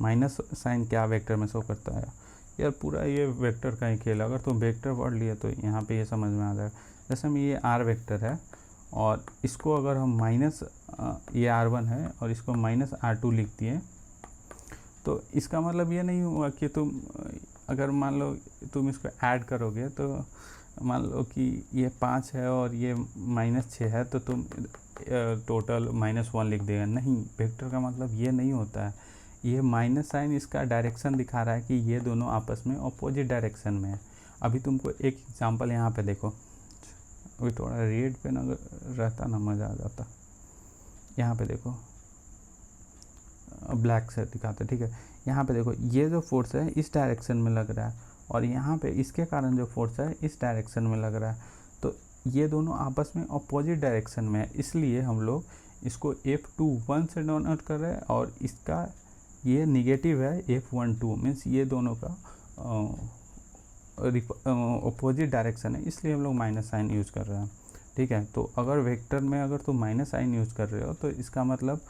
माइनस साइन क्या वेक्टर में शो करता है यार, पूरा ये वेक्टर का ही खेल। अगर तुम वेक्टर पढ़ लिए तो यहाँ पे ये समझ में आ जाएगा। जैसे में ये R वेक्टर है और इसको अगर हम माइनस ये R1 है और इसको माइनस R2 लिख दिए तो इसका मतलब ये नहीं हुआ कि तुम अगर मान लो तुम इसको ऐड करोगे तो मान लो कि ये 5 है और ये -6 है तो तुम टोटल -1 लिख देगा। नहीं, वेक्टर का मतलब ये नहीं होता है। ये माइनस साइन इसका डायरेक्शन दिखा रहा है कि ये दोनों आपस में अपोजिट डायरेक्शन में है। अभी तुमको एक एग्जांपल यहाँ पे देखो, अभी थोड़ा रेड पेन अगर रहता ना मज़ा आ जाता। यहाँ पे देखो ब्लैक से दिखाते, ठीक है। यहाँ पे देखो ये जो फोर्स है इस डायरेक्शन में लग रहा है और यहाँ पे इसके कारण जो फोर्स है इस डायरेक्शन में लग रहा है। तो ये दोनों आपस में अपोजिट डायरेक्शन में है, इसलिए हम लोग इसको F21 से डिनोट कर रहे हैं और इसका ये निगेटिव है F12, मीन्स ये दोनों का अपोजिट डायरेक्शन है, इसलिए हम लोग माइनस साइन यूज़ कर रहे हैं, ठीक है। तो अगर वेक्टर में अगर तुम माइनस साइन यूज़ कर रहे हो तो इसका मतलब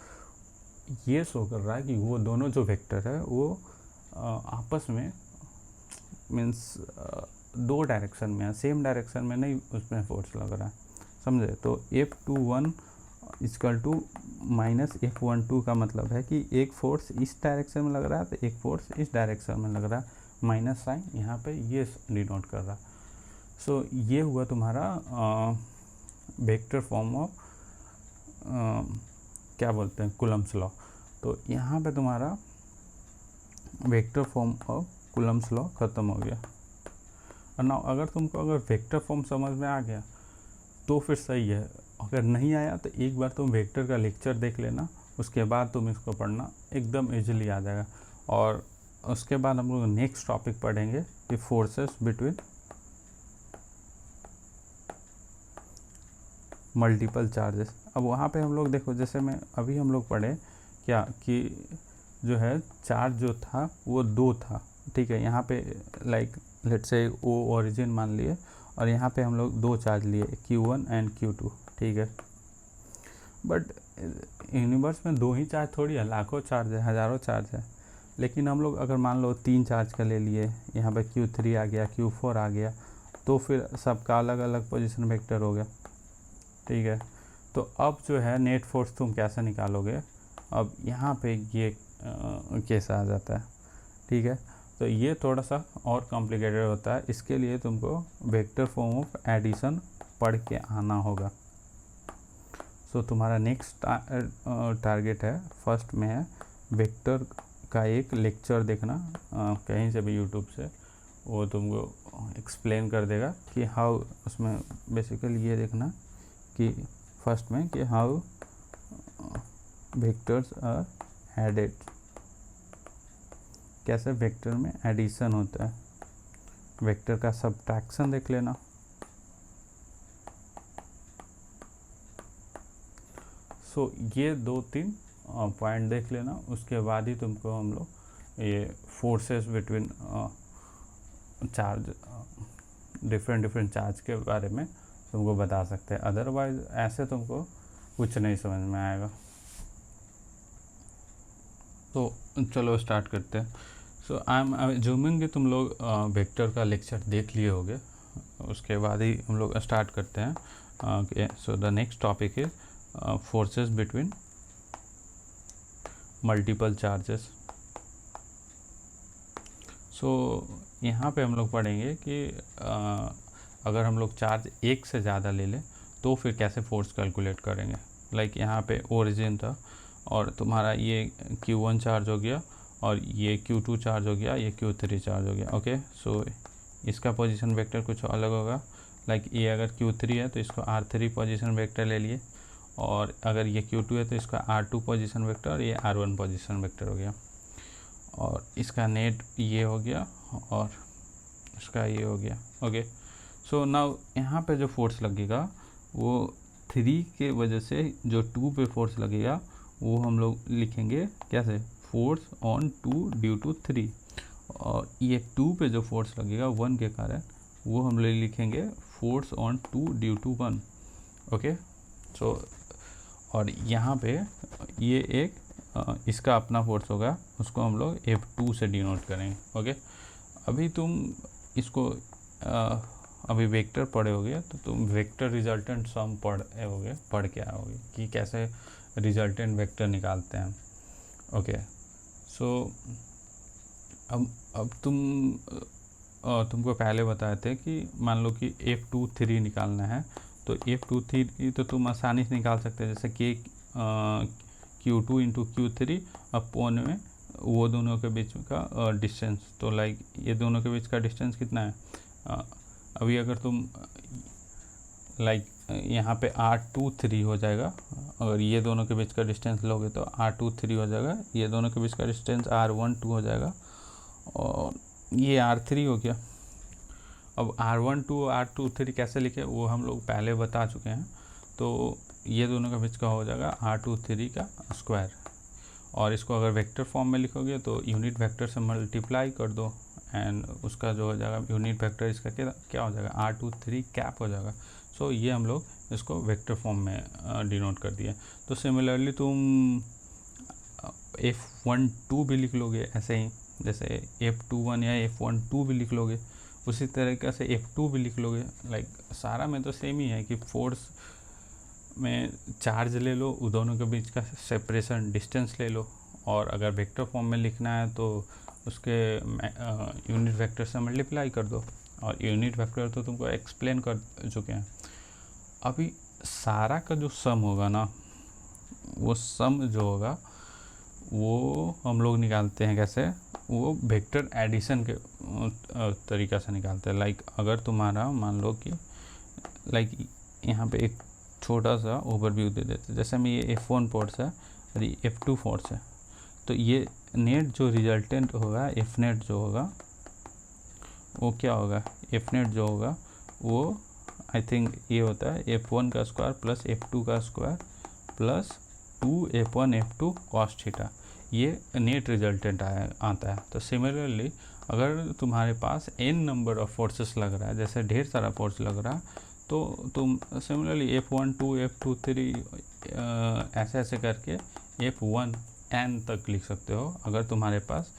ये शो कर रहा है कि वो दोनों जो वेक्टर है वो आपस में मीन्स दो डायरेक्शन में है, सेम डायरेक्शन में नहीं उसमें फोर्स लग रहा है, समझे। तो F21 equal to minus F12 का मतलब है कि एक फोर्स इस डायरेक्शन में लग रहा है तो एक फोर्स इस डायरेक्शन में लग रहा है। माइनस साइन यहाँ पे ये डिनोट कर रहा है। सो ये हुआ तुम्हारा वेक्टर फॉर्म ऑफ क्या बोलते हैं, कूलम्ब्स लॉ। तो यहाँ पे तुम्हारा vector form of Coulomb's law ख़त्म हो गया। और ना अगर तुमको अगर वेक्टर फॉर्म समझ में आ गया तो फिर सही है, अगर नहीं आया तो एक बार तुम वेक्टर का लेक्चर देख लेना, उसके बाद तुम इसको पढ़ना, एकदम इजीली आ जाएगा। और उसके बाद हम लोग नेक्स्ट टॉपिक पढ़ेंगे कि फोर्सेस बिटवीन मल्टीपल चार्जेस। अब वहाँ पे हम लोग देखो, जैसे मैं अभी हम लोग पढ़े क्या कि जो है चार्ज जो था वो 2 था, ठीक है। यहाँ पे like let's say O origin मान लिए और यहाँ पे हम लोग 2 चार्ज लिए Q1 एंड Q2, ठीक है। बट यूनिवर्स में 2 ही चार्ज थोड़ी है, लाखों चार्ज है, हज़ारों चार्ज है। लेकिन हम लोग अगर मान लो 3 चार्ज का ले लिए, यहाँ पे Q3 आ गया, Q4 आ गया, तो फिर सबका अलग अलग पोजीशन वेक्टर हो गया, ठीक है। तो अब जो है नेट फोर्स तुम कैसे निकालोगे, अब यहाँ पे ये केस आ जाता है, ठीक है। तो ये थोड़ा सा और कॉम्प्लिकेटेड होता है, इसके लिए तुमको वेक्टर फॉर्म ऑफ एडिशन पढ़ के आना होगा। सो तुम्हारा नेक्स्ट टारगेट है, फर्स्ट में है वेक्टर का एक लेक्चर देखना कहीं से भी यूट्यूब से, वो तुमको एक्सप्लेन कर देगा कि हाउ, उसमें बेसिकली ये देखना कि फर्स्ट में कि हाउ वेक्टर्स आर एडेड, कैसे वेक्टर में एडिशन होता है, वेक्टर का सब्ट्रैक्शन देख लेना। सो ये 2-3 पॉइंट देख लेना, उसके बाद ही तुमको हम लोग ये forces between charge, different charge के बारे में तुमको बता सकते हैं। अदरवाइज ऐसे तुमको कुछ नहीं समझ में आएगा। तो चलो स्टार्ट करते हैं। सो आई एम अज्यूमिंग कि तुम लोग वेक्टर का लेक्चर देख लिए होगे, उसके बाद ही हम लोग स्टार्ट करते हैं। So the next topic is forces between multiple charges. So यहाँ पे हम लोग पढ़ेंगे कि अगर हम लोग चार्ज एक से ज़्यादा ले लें तो फिर कैसे फोर्स कैलकुलेट करेंगे। लाइक यहाँ पे ओरिजिन था और तुम्हारा ये Q1 चार्ज हो गया और ये Q2 चार्ज हो गया, ये Q3 चार्ज हो गया, ओके। सो इसका पोजीशन वेक्टर कुछ अलग होगा। लाइक ये अगर Q3 है तो इसको R3 पोजीशन वेक्टर ले लिए और अगर ये Q2 है तो इसका R2 पोजीशन वेक्टर और ये R1 पोजीशन वेक्टर हो गया, और इसका नेट ये हो गया और इसका ये हो गया। ओके, सो नाउ यहाँ पे जो फोर्स लगेगा वो 3 के वजह से जो 2 पे फोर्स लगेगा वो हम लोग लिखेंगे कैसे, फोर्स ऑन 2 ड्यू टू 3, और ये 2 पे जो फोर्स लगेगा 1 के कारण वो हम लोग लिखेंगे force on 2 due to 1। Okay, so और यहाँ पे ये एक इसका अपना फोर्स होगा, उसको हम लोग F2 से डिनोट करेंगे। ओके, अभी तुम इसको अभी वेक्टर पढ़े होगे तो तुम वेक्टर रिजल्टेंट सम पढ़ के आओगे कि कैसे रिजल्टेंट वेक्टर निकालते हैं। ओके, सो अब तुमको पहले बताए थे कि मान लो कि F23 निकालना है, तो F23 तो तुम आसानी से निकाल सकते हैं, जैसे कि Q2 इंटू Q3 अपॉन में वो दोनों के बीच का डिस्टेंस, तो लाइक ये दोनों के बीच का डिस्टेंस कितना है, अभी अगर तुम लाइक यहाँ पे R23 हो जाएगा, अगर ये दोनों के बीच का डिस्टेंस लोगे तो R23 हो जाएगा, ये दोनों के बीच का डिस्टेंस R12 हो जाएगा, और ये R3 हो गया। अब R12 R23 कैसे लिखे वो हम लोग पहले बता चुके हैं, तो ये दोनों का बीच का हो जाएगा R23 का स्क्वायर, और इसको अगर वेक्टर फॉर्म में लिखोगे तो यूनिट वेक्टर से मल्टीप्लाई कर दो एंड उसका जो हो जाएगा यूनिट वेक्टर इसका क्या हो जाएगा, R23 कैप हो जाएगा। सो ये हम लोग इसको वेक्टर फॉर्म में डिनोट कर दिए। तो सिमिलरली तुम F12 भी लिख लोगे ऐसे ही, जैसे F21 या F12 भी लिख लोगे, उसी तरीके से F2 भी लिख लोगे। लाइक सारा में तो सेम ही है कि फोर्स में चार्ज ले लो, उन दोनों के बीच का सेपरेशन डिस्टेंस ले लो, और अगर वेक्टर फॉर्म में लिखना है तो उसके यूनिट वेक्टर से मल्टीप्लाई कर दो, और यूनिट वेक्टर तो तुमको एक्सप्लेन कर चुके हैं। अभी सारा का जो सम होगा ना, वो सम जो होगा वो हम लोग निकालते हैं कैसे, वो वेक्टर एडिशन के तरीक़ा से निकालते हैं। लाइक अगर तुम्हारा मान लो कि लाइक यहाँ पे एक छोटा सा ओवरव्यू दे देते, जैसे में ये F1 फोर्स है और ये F2 फोर्स है, तो ये नेट जो रिजल्टेंट होगा F नेट जो होगा वो क्या होगा, F नेट जो होगा वो आई थिंक ये होता है F1 का स्क्वायर प्लस F2 का square plus 2F1 F2 cos theta, ये नेट रिजल्टेंट आता है। तो सिमिलरली अगर तुम्हारे पास n नंबर ऑफ फोर्सेस लग रहा है, जैसे ढेर सारा फोर्स लग रहा है, तो तुम सिमिलरली F12 F23 ऐसे ऐसे करके F1n तक लिख सकते हो अगर तुम्हारे पास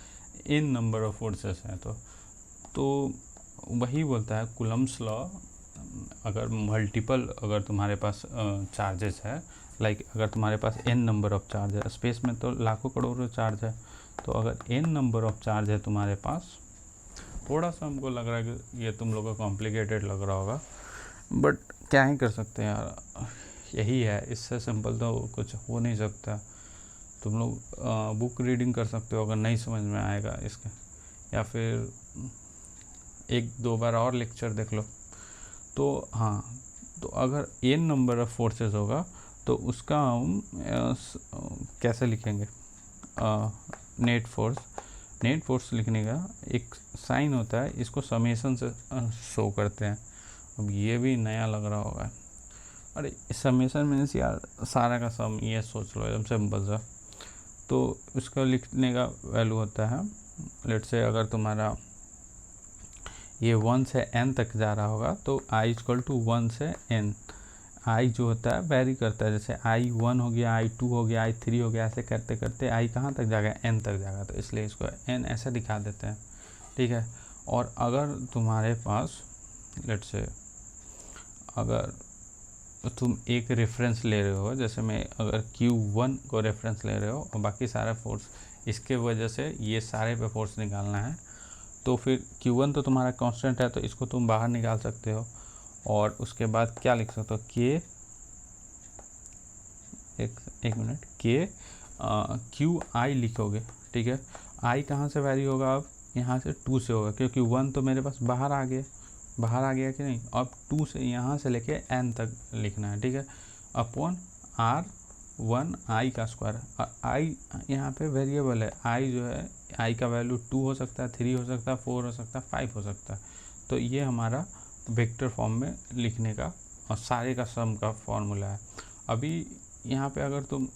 n नंबर ऑफ फोर्सेस हैं। तो वही बोलता है कूलम्ब्स लॉ, अगर मल्टीपल अगर तुम्हारे पास चार्जेस है, लाइक अगर तुम्हारे पास n नंबर ऑफ चार्ज है, स्पेस में तो लाखों करोड़ों चार्ज है, तो अगर n नंबर ऑफ चार्ज है तुम्हारे पास, थोड़ा सा हमको लग रहा है कि ये तुम लोगों को कॉम्प्लिकेटेड लग रहा होगा, बट क्या ही कर सकते हैं यार, यही है, इससे सिंपल तो कुछ हो नहीं सकता। तुम लोग बुक रीडिंग कर सकते हो अगर नहीं समझ में आएगा इसके, या फिर एक दो बार और लेक्चर देख लो। तो हाँ, तो अगर n नंबर ऑफ फोर्सेस होगा तो उसका हम कैसे लिखेंगे, नेट फोर्स लिखने का एक साइन होता है, इसको समेशन से शो करते हैं। अब ये भी नया लग रहा होगा, अरे समेशन मीन्स यार सारा का सम, ये सोच लो एकदम सिंपल सा। तो इसका लिखने का वैल्यू होता है, लेट्स से अगर तुम्हारा ये 1 से n तक जा रहा होगा तो i इक्वल टू 1 से n, i जो होता है वेरी करता है, जैसे i1 हो गया, i2 हो गया, i3 हो गया, ऐसे करते करते i कहाँ तक जाएगा, n तक जाएगा, तो इसलिए इसको n ऐसे दिखा देते हैं, ठीक है। और अगर तुम्हारे पास लेट्स से अगर तुम एक रेफरेंस ले रहे हो, जैसे मैं अगर Q1 को रेफरेंस ले रहे हो और बाकी सारा फोर्स इसके वजह से ये सारे पे फोर्स निकालना है, तो फिर Q1 तो तुम्हारा कांस्टेंट है, तो इसको तुम बाहर निकाल सकते हो, और उसके बाद क्या लिख सकते हो, K एक मिनट QI लिखोगे, ठीक है। I कहाँ से वैरी होगा, अब यहाँ से 2 से होगा, क्योंकि 1 तो मेरे पास बाहर आ गया कि नहीं, अब 2 से यहाँ से लेके n तक लिखना है, ठीक है, अपॉन R1 I का स्क्वायर, और I यहाँ पे वेरिएबल है, I जो है I का वैल्यू 2 हो सकता है, 3 हो सकता है, 4 हो सकता है, 5 हो सकता है। तो ये हमारा वेक्टर फॉर्म में लिखने का और सारे का सम का फॉर्मूला है। अभी यहाँ पे अगर तुम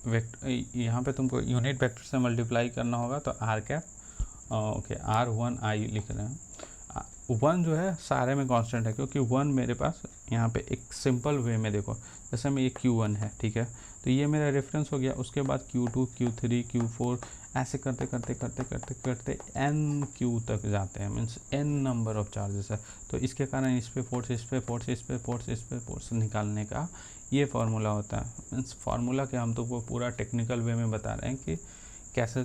यहाँ पे तुमको यूनिट वेक्टर से मल्टीप्लाई करना होगा तो are cap okay R1 I लिख रहे हैं। 1 जो है सारे में कांस्टेंट है, क्योंकि 1 मेरे पास यहाँ पे एक सिंपल वे में देखो, जैसे में ये Q1 है, ठीक है, तो ये मेरा रेफरेंस हो गया। उसके बाद Q2, Q3, Q4 ऐसे करते करते करते करते करते NQ तक जाते हैं, means N number of charges है। तो इसके कारण इस पे फोर्स, इस पे फोर्स, इस पे फोर्स, इस पे फोर्स निकालने का ये फार्मूला होता है। मीन्स फार्मूला के हम तो वो पूरा टेक्निकल वे में बता रहे हैं कि कैसे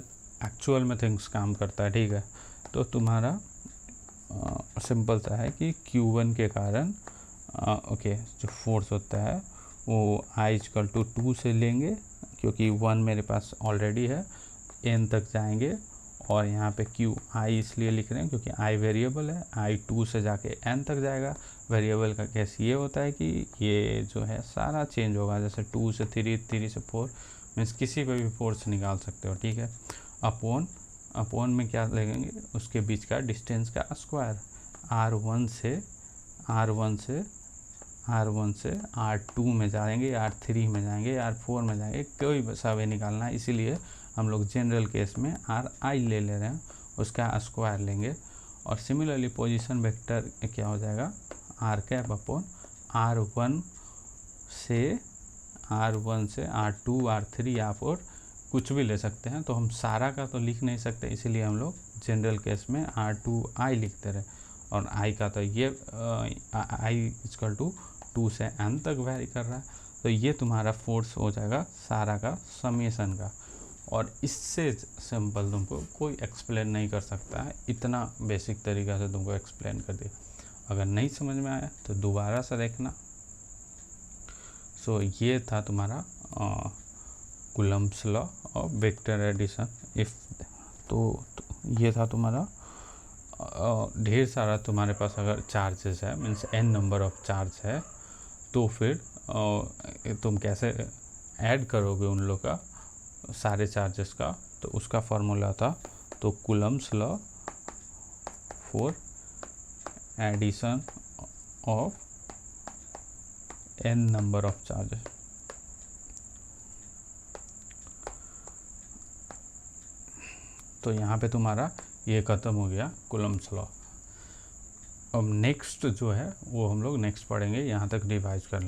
एक्चुअल में थिंग्स काम करता है, ठीक है। तो तुम्हारा सिंपल सा है कि Q1 के कारण ओके जो फोर्स होता है वो I=2 से लेंगे, क्योंकि 1 मेरे पास ऑलरेडी है, N तक जाएंगे। और यहाँ पे I इसलिए लिख रहे हैं क्योंकि I वेरिएबल है, I 2 से जाके N तक जाएगा। वेरिएबल का केस ये होता है कि ये जो है सारा चेंज होगा, जैसे 2 से 3, 3 से 4, मीन्स किसी पे भी फोर्स निकाल सकते हो, ठीक है। अपॉन में क्या लगेंगे, उसके बीच का डिस्टेंस का स्क्वायर, R1 से R2 में जाएंगे, R3 में जाएंगे, R4 में जाएंगे, कोई सा वे निकालना है। इसीलिए हम लोग जनरल केस में RI ले रहे हैं, उसका स्क्वायर लेंगे। और सिमिलरली पोजीशन वेक्टर क्या हो जाएगा, R कैप अपॉन R1 से R2, R3 या R4 कुछ भी ले सकते हैं। तो हम सारा का तो लिख नहीं सकते, इसीलिए हम लोग जनरल केस में R2I लिखते रहे। और I का तो ये I=2 से N तक वेरी कर रहा है। तो ये तुम्हारा फोर्स हो जाएगा सारा का समेशन का। और इससे सिंपल तुमको कोई एक्सप्लेन नहीं कर सकता है, इतना बेसिक तरीका से तुमको एक्सप्लेन कर दिया। अगर नहीं समझ में आया तो दोबारा से देखना। सो ये था तुम्हारा Coulomb's law of vector addition. तो ये था तुम्हारा ढेर सारा तुम्हारे पास अगर चार्जेस है, means N number of charge है, तो फिर तुम कैसे ऐड करोगे उन लोग का सारे चार्जेस का, तो उसका फॉर्मूला था तो Coulomb's law for addition of N number of charges. तो यहाँ पे तुम्हारा ये ख़त्म हो गया कूलम्ब्स लॉ। अब नेक्स्ट जो है वो हम लोग नेक्स्ट पढ़ेंगे, यहाँ तक रिवाइज कर लेंगे।